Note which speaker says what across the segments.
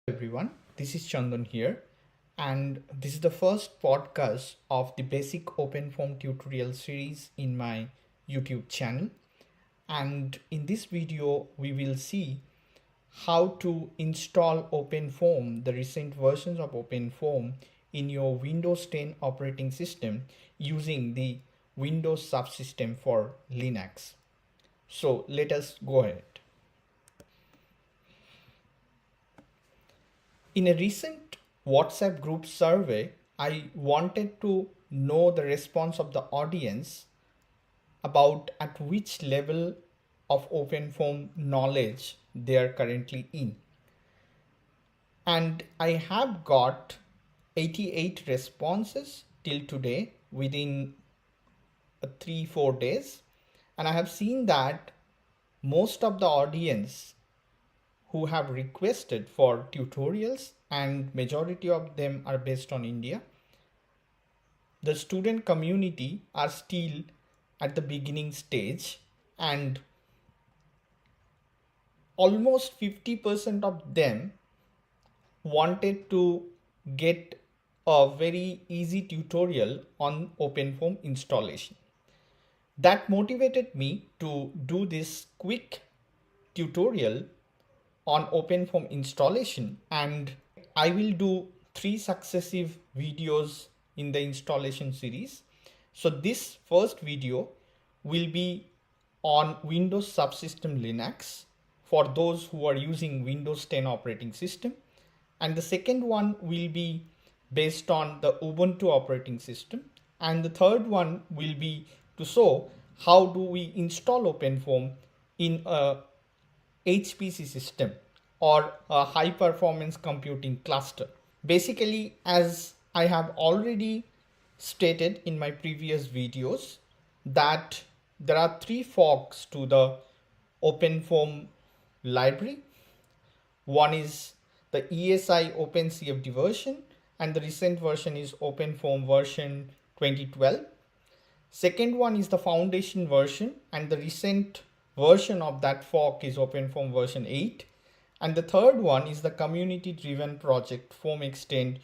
Speaker 1: Everyone, this is Chandan here, and this is the first podcast of the basic OpenFOAM tutorial series in my YouTube channel. And in this video, we will see how to install OpenFOAM, the recent versions of OpenFOAM, in your Windows 10 operating system using the Windows subsystem for Linux. So let us go ahead. In a recent WhatsApp group survey, I wanted to know the response of the audience about at which level of OpenFOAM knowledge they are currently in. And I have got 88 responses till today within 3-4 days. And I have seen that most of the audience who have requested for tutorials, and majority of them are based on India. The student community are still at the beginning stage, and almost 50% of them wanted to get a very easy tutorial on OpenFOAM installation. That motivated me to do this quick tutorial on OpenFOAM installation, and I will do 3 successive videos in the installation series. So this first video will be on Windows subsystem Linux for those who are using Windows 10 operating system, and the second one will be based on the Ubuntu operating system, and the third one will be to show how do we install OpenFOAM in a HPC system or a high performance computing cluster. Basically, as I have already stated in my previous videos, that there are 3 forks to the OpenFOAM library. One is the ESI OpenCFD version, and the recent version is OpenFOAM version 2012. Second one is the foundation version, and the recent version of that fork is OpenFOAM version 8. And the third one is the community driven project Foam Extend,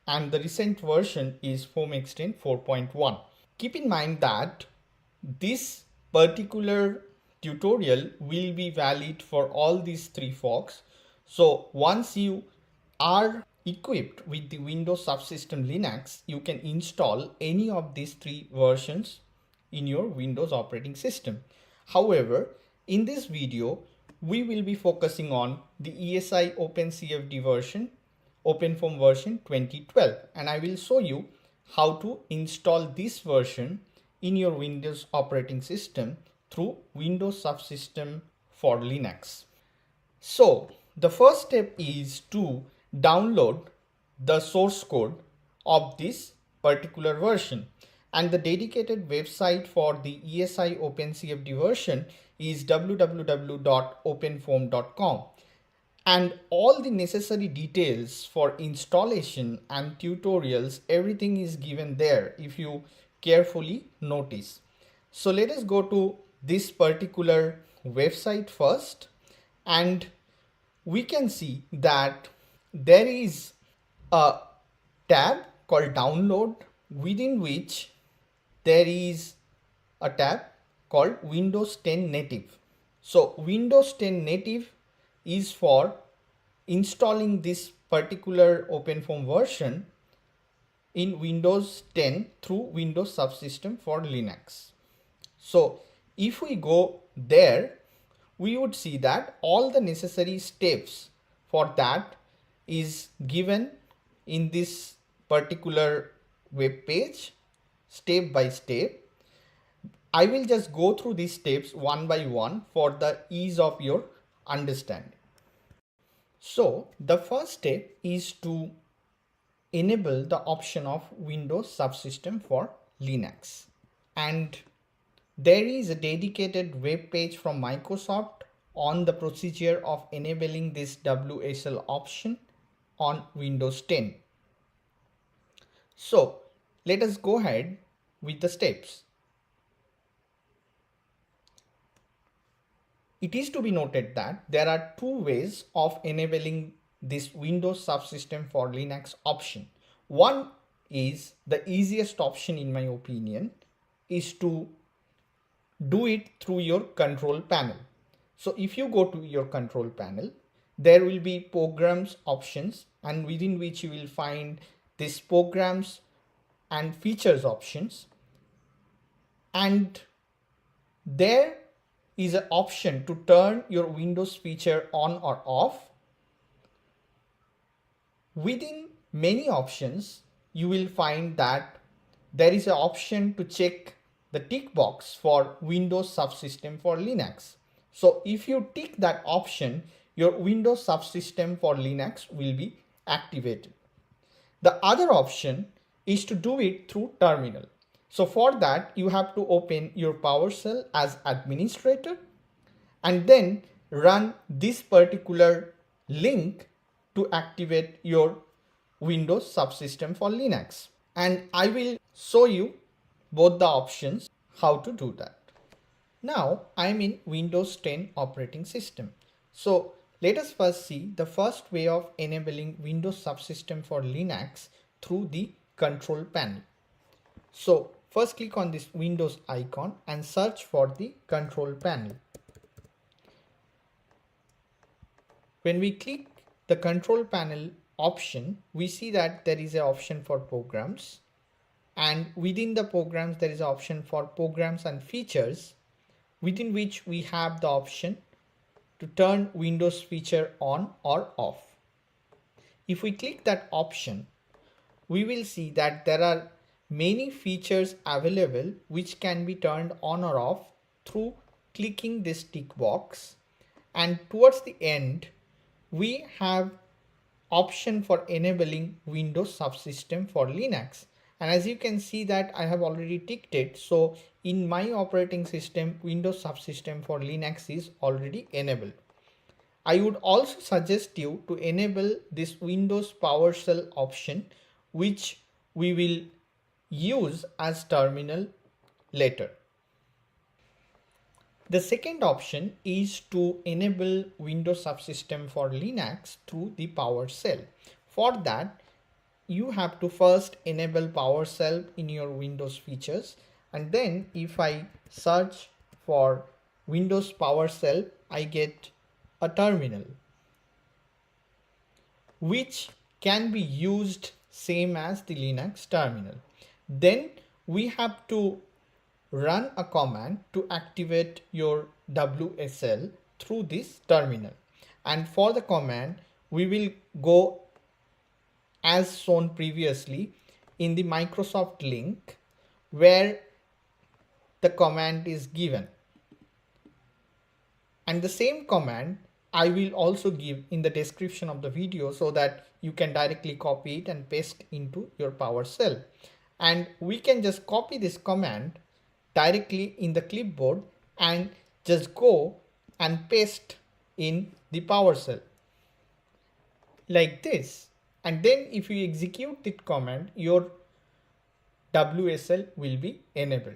Speaker 1: and the recent version is Foam Extend 4.1. Keep in mind that this particular tutorial will be valid for all these 3 forks. So once you are equipped with the Windows subsystem Linux, you can install any of these 3 versions in your Windows operating system. However, in this video, we will be focusing on the ESI OpenCFD version, OpenFOAM version 2012, and I will show you how to install this version in your Windows operating system through Windows subsystem for Linux. So the first step is to download the source code of this particular version, and the dedicated website for the ESI OpenCFD version is www.openfoam.com, and all the necessary details for installation and tutorials, everything is given there if you carefully notice. So let us go to this particular website first, and we can see that there is a tab called download, within which there is a tab called Windows 10 native. So Windows 10 native is for installing this particular OpenFOAM version in Windows 10 through Windows subsystem for Linux. So if we go there, we would see that all the necessary steps for that is given in this particular web page, step by step. I will just go through these steps one by one for the ease of your understanding. So the first step is to enable the option of Windows subsystem for Linux, and there is a dedicated web page from Microsoft on the procedure of enabling this WSL option on Windows 10. So let us go ahead with the steps. It is to be noted that there are 2 ways of enabling this Windows subsystem for Linux option. One is the easiest option in my opinion is to do it through your control panel. So if you go to your control panel, there will be programs options, and within which you will find this programs and features options, and there is an option to turn your Windows feature on or off. Within many options, you will find that there is an option to check the tick box for Windows subsystem for Linux. So if you tick that option, your Windows subsystem for Linux will be activated. The other option is to do it through terminal. So for that, you have to open your PowerShell as administrator and then run this particular link to activate your Windows subsystem for Linux. And I will show you both the options how to do that. Now I'm in Windows 10 operating system. So let us first see the first way of enabling Windows subsystem for Linux through the control panel. So first click on this Windows icon and search for the control panel. When we click the control panel option, we see that there is an option for programs, and within the programs there is an option for programs and features, within which we have the option to turn Windows feature on or off. If we click that option, we will see that there are many features available which can be turned on or off through clicking this tick box, and towards the end we have option for enabling Windows subsystem for Linux, and as you can see that I have already ticked it. So in my operating system, Windows subsystem for Linux is already enabled. I would also suggest you to enable this Windows PowerShell option, which we will use as terminal later. The second option is to enable Windows subsystem for Linux through the PowerShell. For that, you have to first enable PowerShell in your Windows features, and then if I search for Windows PowerShell, I get a terminal which can be used same as the Linux terminal. Then we have to run a command to activate your WSL through this terminal, and for the command we will go as shown previously in the Microsoft link where the command is given, and the same command I will also give in the description of the video so that you can directly copy it and paste into your PowerShell. And we can just copy this command directly in the clipboard and just go and paste in the PowerShell like this. And then if you execute that command, your WSL will be enabled.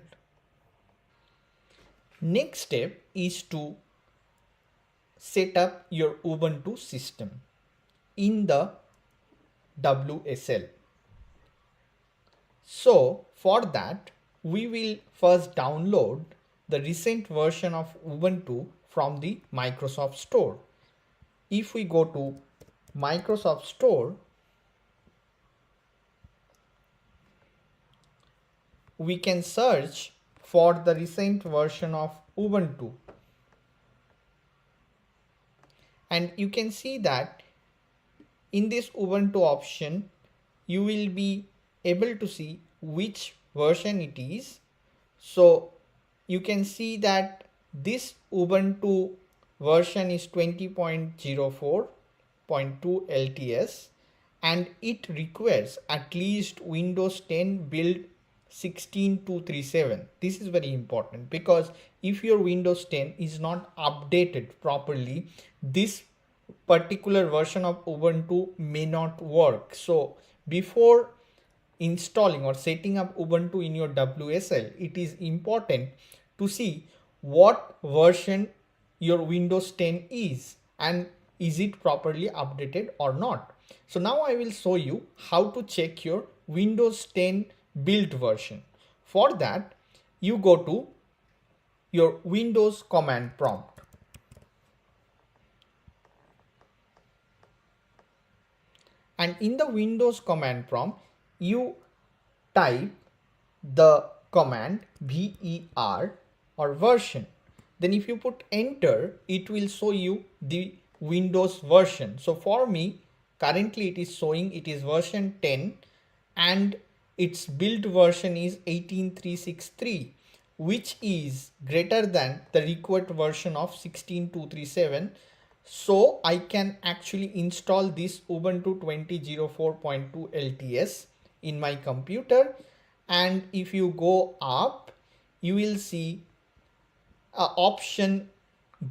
Speaker 1: Next step is to set up your Ubuntu system in the WSL. So for that, we will first download the recent version of Ubuntu from the Microsoft Store. If we go to Microsoft Store, we can search for the recent version of Ubuntu, and you can see that in this Ubuntu option you will be able to see which version it is. So you can see that this Ubuntu version is 20.04.2 LTS, and it requires at least Windows 10 build 16237. This is very important because if your Windows 10 is not updated properly, this particular version of Ubuntu may not work. So before installing or setting up Ubuntu in your WSL, it is important to see what version your Windows 10 is, and is it properly updated or not. So now I will show you how to check your Windows 10 build version. For that, you go to your Windows command prompt. And in the Windows command prompt, you type the command ver or version. Then if you put enter, it will show you the Windows version. So for me, currently it is showing it is version 10 and its build version is 18363, which is greater than the required version of 16237. So I can actually install this Ubuntu 20.04.2 LTS in my computer. And if you go up, you will see a option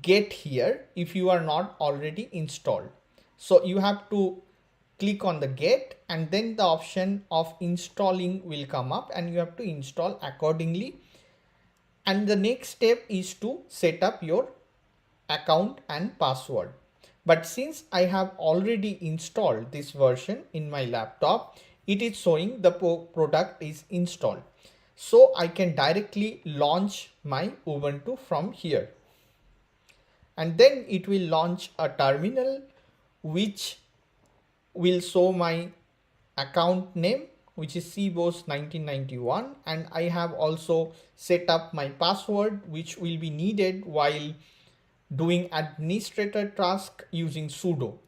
Speaker 1: get here if you are not already installed. So you have to click on the get, and then the option of installing will come up and you have to install accordingly. And the next step is to set up your account and password. But since I have already installed this version in my laptop, it is showing the product is installed. So I can directly launch my Ubuntu from here. And then it will launch a terminal which will show my account name, which is CBOS 1991, and I have also set up my password, which will be needed while doing administrator task using sudo.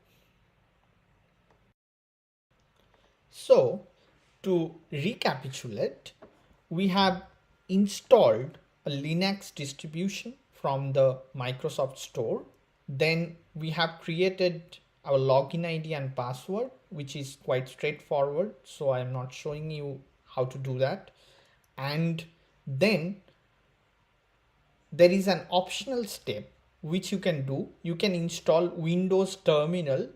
Speaker 1: So to recapitulate, we have installed a Linux distribution from the Microsoft Store. Then we have created our login ID and password, which is quite straightforward. So I am not showing you how to do that. And then there is an optional step which you can do. You can install Windows Terminal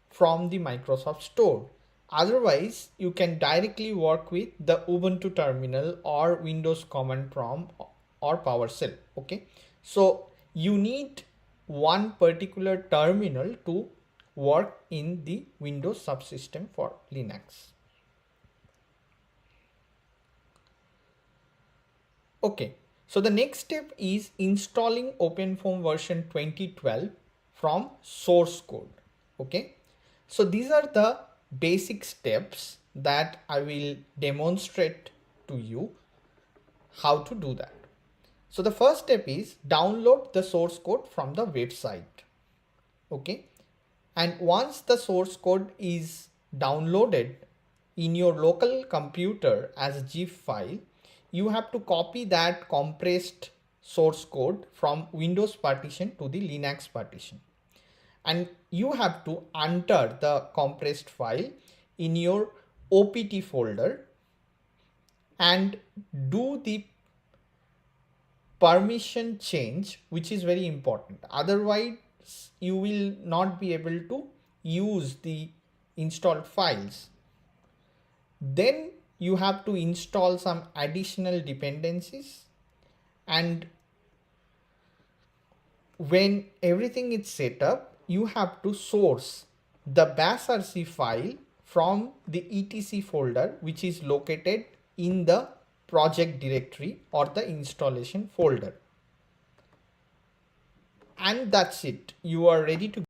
Speaker 1: from the Microsoft Store. Otherwise, you can directly work with the Ubuntu terminal or Windows command prompt or PowerShell. Okay, so you need one particular terminal to work in the Windows subsystem for Linux. Okay, so the next step is installing OpenFOAM version 2012 from source code. Okay, so these are the basic steps that I will demonstrate to you how to do that. So the first step is download the source code from the website. Okay, and once the source code is downloaded in your local computer as a zip file, you have to copy that compressed source code from Windows partition to the Linux partition. And you have to enter the compressed file in your OPT folder and do the permission change, which is very important. Otherwise, you will not be able to use the installed files. Then you have to install some additional dependencies, and when everything is set up, you have to source the bashrc file from the etc folder, which is located in the project directory or the installation folder. And that's it. You are ready to